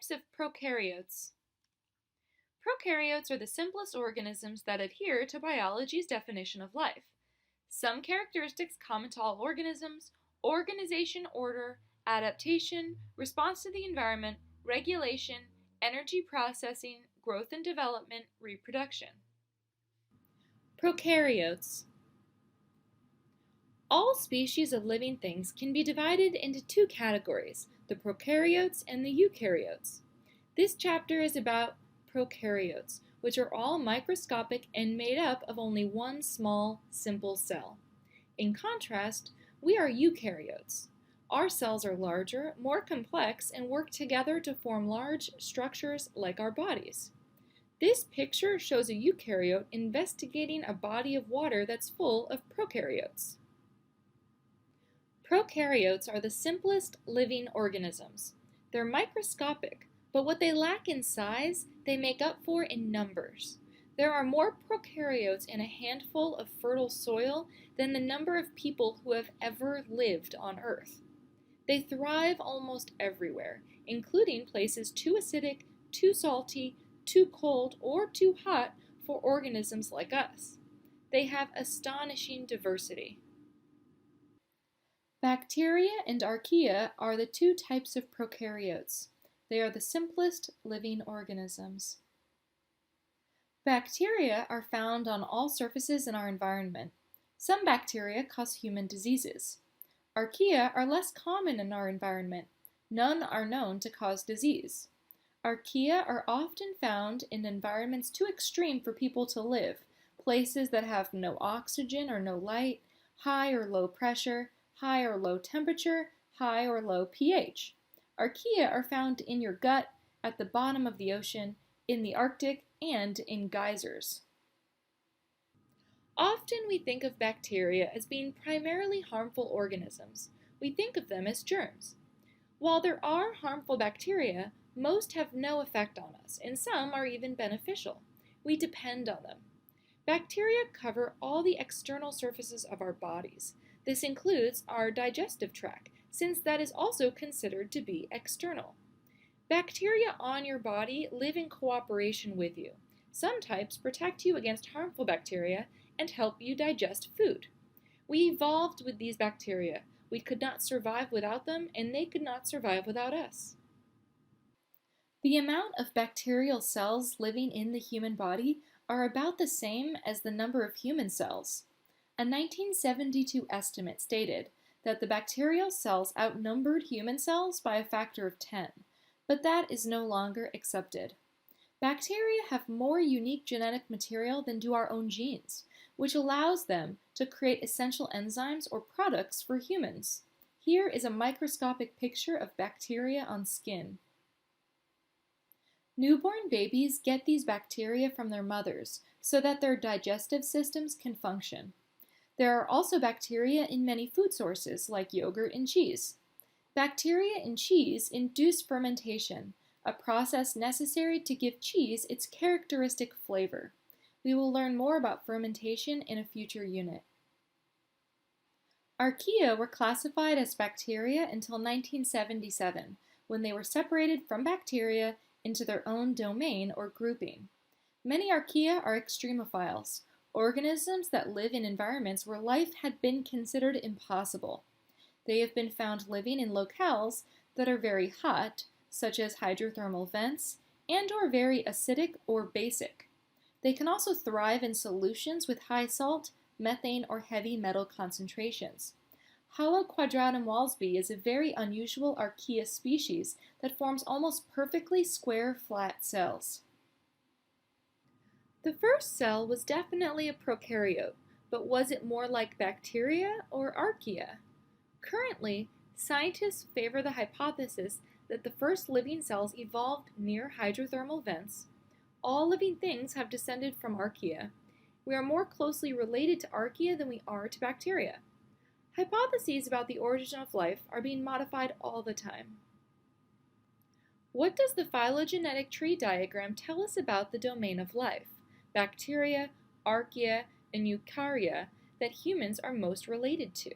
Types of prokaryotes. Prokaryotes are the simplest organisms that adhere to biology's definition of life. Some characteristics common to all organisms: organization, order, adaptation, response to the environment, regulation, energy processing, growth and development, reproduction. Prokaryotes. All species of living things can be divided into two categories, the prokaryotes and the eukaryotes. This chapter is about prokaryotes, which are all microscopic and made up of only one small, simple cell. In contrast, we are eukaryotes. Our cells are larger, more complex, and work together to form large structures like our bodies. This picture shows a eukaryote investigating a body of water that's full of prokaryotes. Prokaryotes are the simplest living organisms. They're microscopic, but what they lack in size, they make up for in numbers. There are more prokaryotes in a handful of fertile soil than the number of people who have ever lived on Earth. They thrive almost everywhere, including places too acidic, too salty, too cold, or too hot for organisms like us. They have astonishing diversity. Bacteria and archaea are the two types of prokaryotes. They are the simplest living organisms. Bacteria are found on all surfaces in our environment. Some bacteria cause human diseases. Archaea are less common in our environment. None are known to cause disease. Archaea are often found in environments too extreme for people to live, places that have no oxygen or no light, high or low pressure, high or low temperature, high or low pH. Archaea are found in your gut, at the bottom of the ocean, in the Arctic, and in geysers. Often we think of bacteria as being primarily harmful organisms. We think of them as germs. While there are harmful bacteria, most have no effect on us, and some are even beneficial. We depend on them. Bacteria cover all the external surfaces of our bodies. This includes our digestive tract, since that is also considered to be external. Bacteria on your body live in cooperation with you. Some types protect you against harmful bacteria and help you digest food. We evolved with these bacteria. We could not survive without them, and they could not survive without us. The amount of bacterial cells living in the human body are about the same as the number of human cells. A 1972 estimate stated that the bacterial cells outnumbered human cells by a factor of 10, but that is no longer accepted. Bacteria have more unique genetic material than do our own genes, which allows them to create essential enzymes or products for humans. Here is a microscopic picture of bacteria on skin. Newborn babies get these bacteria from their mothers so that their digestive systems can function. There are also bacteria in many food sources, like yogurt and cheese. Bacteria in cheese induce fermentation, a process necessary to give cheese its characteristic flavor. We will learn more about fermentation in a future unit. Archaea were classified as bacteria until 1977, when they were separated from bacteria into their own domain or grouping. Many archaea are extremophiles, organisms that live in environments where life had been considered impossible. They have been found living in locales that are very hot, such as hydrothermal vents, and/or very acidic or basic. They can also thrive in solutions with high salt, methane, or heavy metal concentrations. Haloquadratum walsby is a very unusual archaea species that forms almost perfectly square, flat cells. The first cell was definitely a prokaryote, but was it more like bacteria or archaea? Currently, scientists favor the hypothesis that the first living cells evolved near hydrothermal vents. All living things have descended from archaea. We are more closely related to archaea than we are to bacteria. Hypotheses about the origin of life are being modified all the time. What does the phylogenetic tree diagram tell us about the domain of life, bacteria, archaea, and eukarya, that humans are most related to?